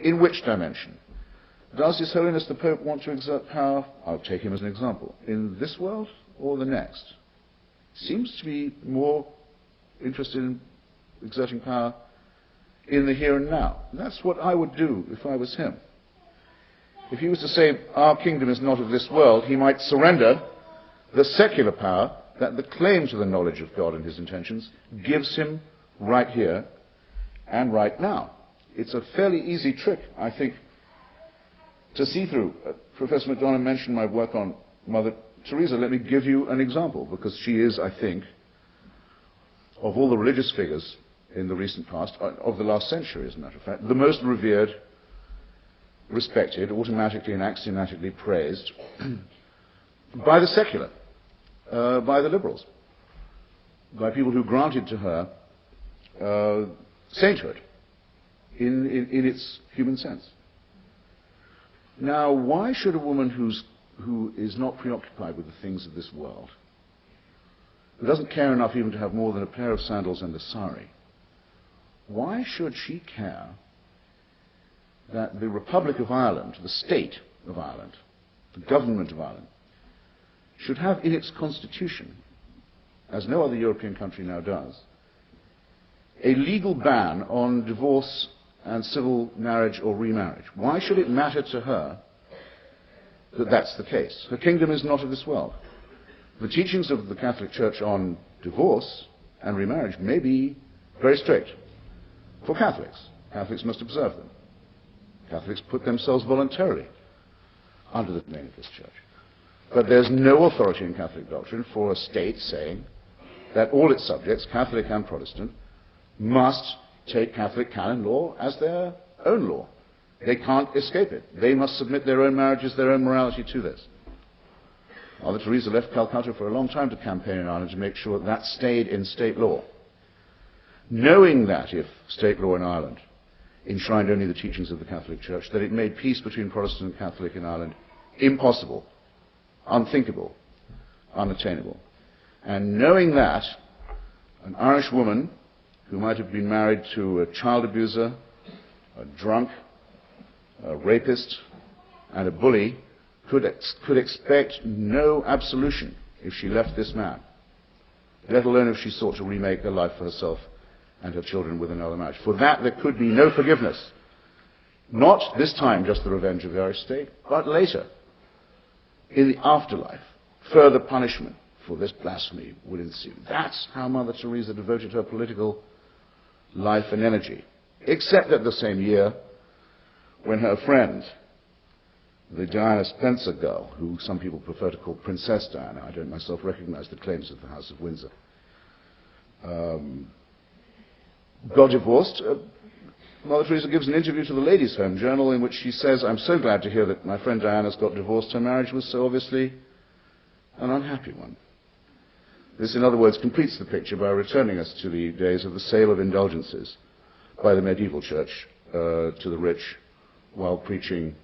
In which dimension? Does His Holiness the Pope want to exert power? I'll take him as an example. In this world or the next? Seems to be more interested in exerting power in the here and now. That's what I would do if I was him. If he was to say, our kingdom is not of this world, he might surrender the secular power that the claim to the knowledge of God and his intentions gives him right here and right now. It's a fairly easy trick, I think, to see through. Professor MacDonald mentioned my work on Mother Teresa. Let me give you an example, because she is, I think, of all the religious figures in the recent past, of the last century, as a matter of fact, the most revered, respected, automatically and axiomatically praised by the secular, by the liberals, by people who granted to her sainthood in its human sense. Now, why should a woman who is not preoccupied with the things of this world, who doesn't care enough even to have more than a pair of sandals and a sari, why should she care that the Republic of Ireland, the state of Ireland, the government of Ireland, should have in its constitution, as no other European country now does, a legal ban on divorce and civil marriage or remarriage? Why should it matter to her that that's the case? Her kingdom is not of this world. The teachings of the Catholic Church on divorce and remarriage may be very strict. For Catholics, Catholics must observe them. Catholics put themselves voluntarily under the domain of this church. But there's no authority in Catholic doctrine for a state saying that all its subjects, Catholic and Protestant, must take Catholic canon law as their own law. They can't escape it. They must submit their own marriages, their own morality to this. Mother Teresa left Calcutta for a long time to campaign in Ireland to make sure that stayed in state law, knowing that if state law in Ireland enshrined only the teachings of the Catholic Church, that it made peace between Protestant and Catholic in Ireland impossible, unthinkable, unattainable. And knowing that, an Irish woman who might have been married to a child abuser, a drunk, a rapist, and a bully could expect no absolution if she left this man, let alone if she sought to remake her life for herself and her children with another marriage. For that there could be no forgiveness. Not this time just the revenge of the Irish state, but later, in the afterlife, further punishment for this blasphemy would ensue. That's how Mother Teresa devoted her political life and energy. Except that the same year, when her friend, the Diana Spencer girl, who some people prefer to call Princess Diana, I don't myself recognize the claims of the House of Windsor, got divorced, Mother Teresa gives an interview to the Ladies' Home Journal in which she says, "I'm so glad to hear that my friend Diana's got divorced. Her marriage was so obviously an unhappy one." This, in other words, completes the picture by returning us to the days of the sale of indulgences by the medieval church to the rich, while preaching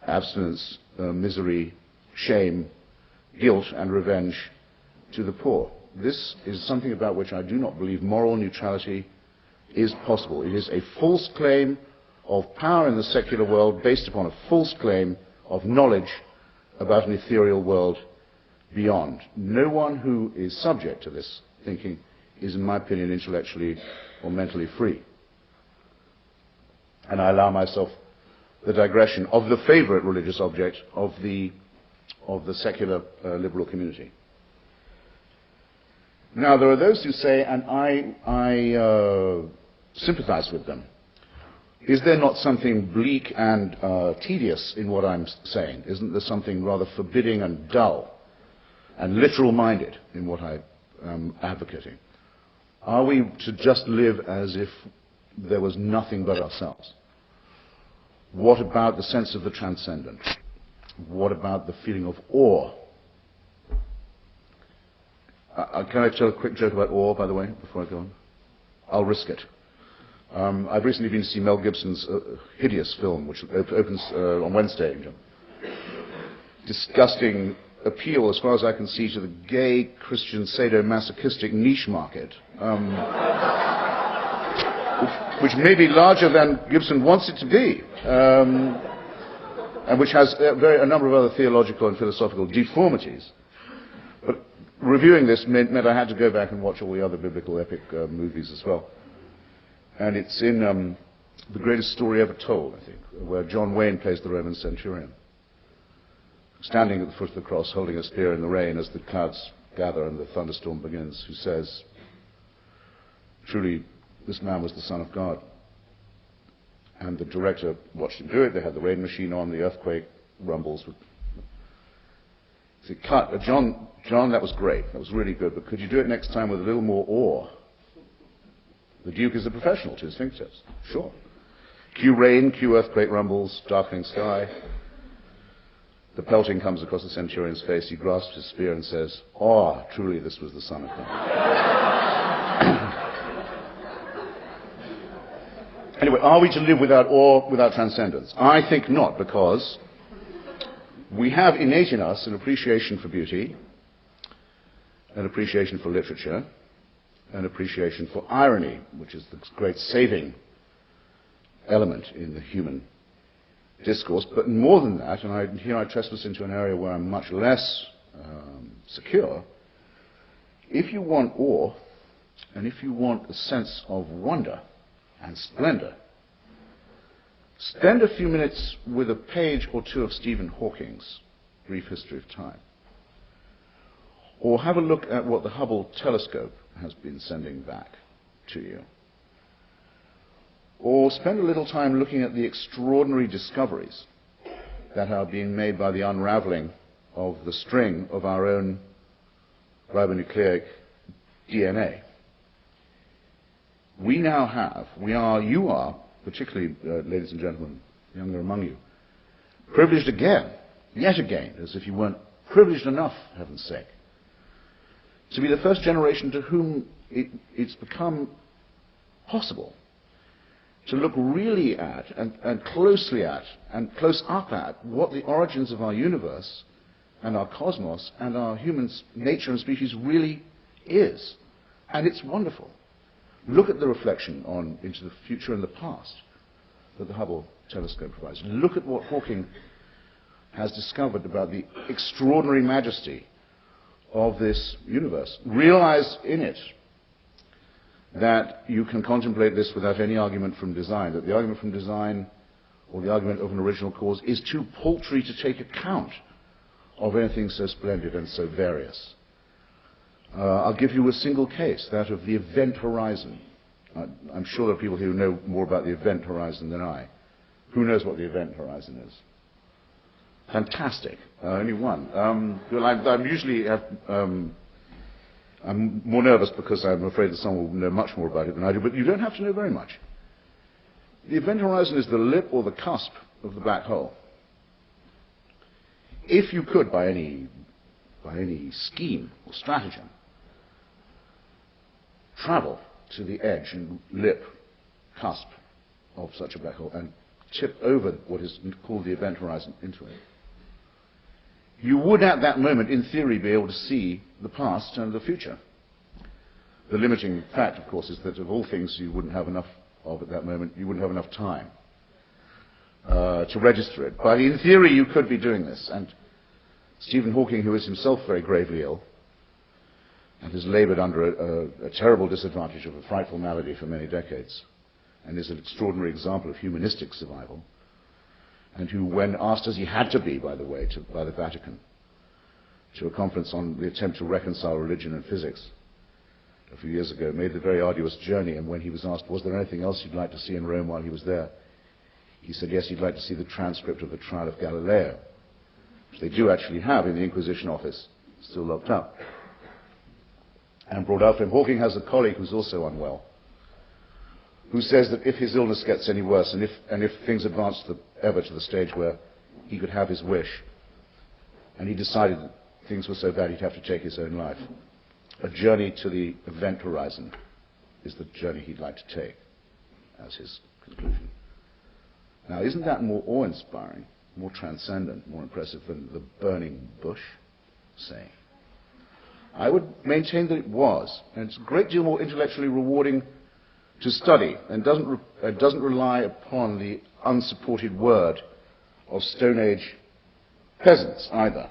abstinence, misery, shame, guilt, and revenge to the poor. This is something about which I do not believe moral neutrality is possible. It is a false claim of power in the secular world based upon a false claim of knowledge about an ethereal world beyond. No one who is subject to this thinking is, in my opinion, intellectually or mentally free. And I allow myself the digression of the favorite religious object of the secular liberal community. Now, there are those who say, and I sympathize with them, is there not something bleak and tedious in what I'm saying? Isn't there something rather forbidding and dull and literal-minded in what I am advocating? Are we to just live as if there was nothing but ourselves? What about the sense of the transcendent? What about the feeling of awe? Can I tell a quick joke about awe, by the way, before I go on? I'll risk it. I've recently been to see Mel Gibson's hideous film, which opens on Wednesday. Disgusting appeal, as far as I can see, to the gay, Christian, sadomasochistic niche market. which may be larger than Gibson wants it to be, and which has a number of other theological and philosophical deformities. But reviewing this meant I had to go back and watch all the other biblical epic movies as well. And it's in The Greatest Story Ever Told, I think, where John Wayne plays the Roman centurion, standing at the foot of the cross, holding a spear in the rain as the clouds gather and the thunderstorm begins, who says, truly, this man was the Son of God. And the director watched him do it. They had the rain machine on, the earthquake rumbles. He said, cut. John, that was great. That was really good. But could you do it next time with a little more awe? The Duke is a professional to his fingertips. Sure. Cue rain, cue earthquake rumbles, darkening sky. The pelting comes across the centurion's face. He grasps his spear and says, truly this was the Son of God. Anyway, are we to live without awe, without transcendence? I think not, because we have innate in us an appreciation for beauty, an appreciation for literature, an appreciation for irony, which is the great saving element in the human discourse. But more than that, and here I trespass into an area where I'm much less secure, if you want awe, and if you want a sense of wonder and splendor, spend a few minutes with a page or two of Stephen Hawking's Brief History of Time. Or have a look at what the Hubble telescope has been sending back to you. Or spend a little time looking at the extraordinary discoveries that are being made by the unraveling of the string of our own ribonucleic DNA. You are, particularly, ladies and gentlemen, younger among you, privileged again, yet again, as if you weren't privileged enough, heaven's sake, to be the first generation to whom it's become possible to look really at and closely at and close up at what the origins of our universe and our cosmos and our human nature and species really is. And it's wonderful. Look at the reflection into the future and the past that the Hubble telescope provides. Look at what Hawking has discovered about the extraordinary majesty of this universe. Realize in it that you can contemplate this without any argument from design, that the argument from design or the argument of an original cause is too paltry to take account of anything so splendid and so various. I'll give you a single case, that of the event horizon. I'm sure there are people here who know more about the event horizon than I. Who knows what the event horizon is? Fantastic. Only one. I'm more nervous because I'm afraid that someone will know much more about it than I do, but you don't have to know very much. The event horizon is the lip or the cusp of the black hole. If you could, by any scheme or stratagem, travel to the edge and lip, cusp of such a black hole and tip over what is called the event horizon into it, you would at that moment, in theory, be able to see the past and the future. The limiting fact, of course, is that of all things you wouldn't have enough of at that moment, you wouldn't have enough time to register it. But in theory, you could be doing this. And Stephen Hawking, who is himself very gravely ill and has labored under a terrible disadvantage of a frightful malady for many decades, and is an extraordinary example of humanistic survival, and who, when asked, as he had to be, by the way, by the Vatican, to a conference on the attempt to reconcile religion and physics a few years ago, made the very arduous journey, and when he was asked, was there anything else he'd like to see in Rome while he was there, he said, yes, he'd like to see the transcript of the trial of Galileo, which they do actually have in the Inquisition office, still locked up, and brought out for him. Hawking has a colleague who's also unwell, who says that if his illness gets any worse, and if things advance ever to the stage where he could have his wish, and he decided that things were so bad he'd have to take his own life, a journey to the event horizon is the journey he'd like to take, as his conclusion. Now, isn't that more awe-inspiring, more transcendent, more impressive than the burning bush, say? I would maintain that it was, and it's a great deal more intellectually rewarding to study and doesn't rely upon the unsupported word of Stone Age peasants either.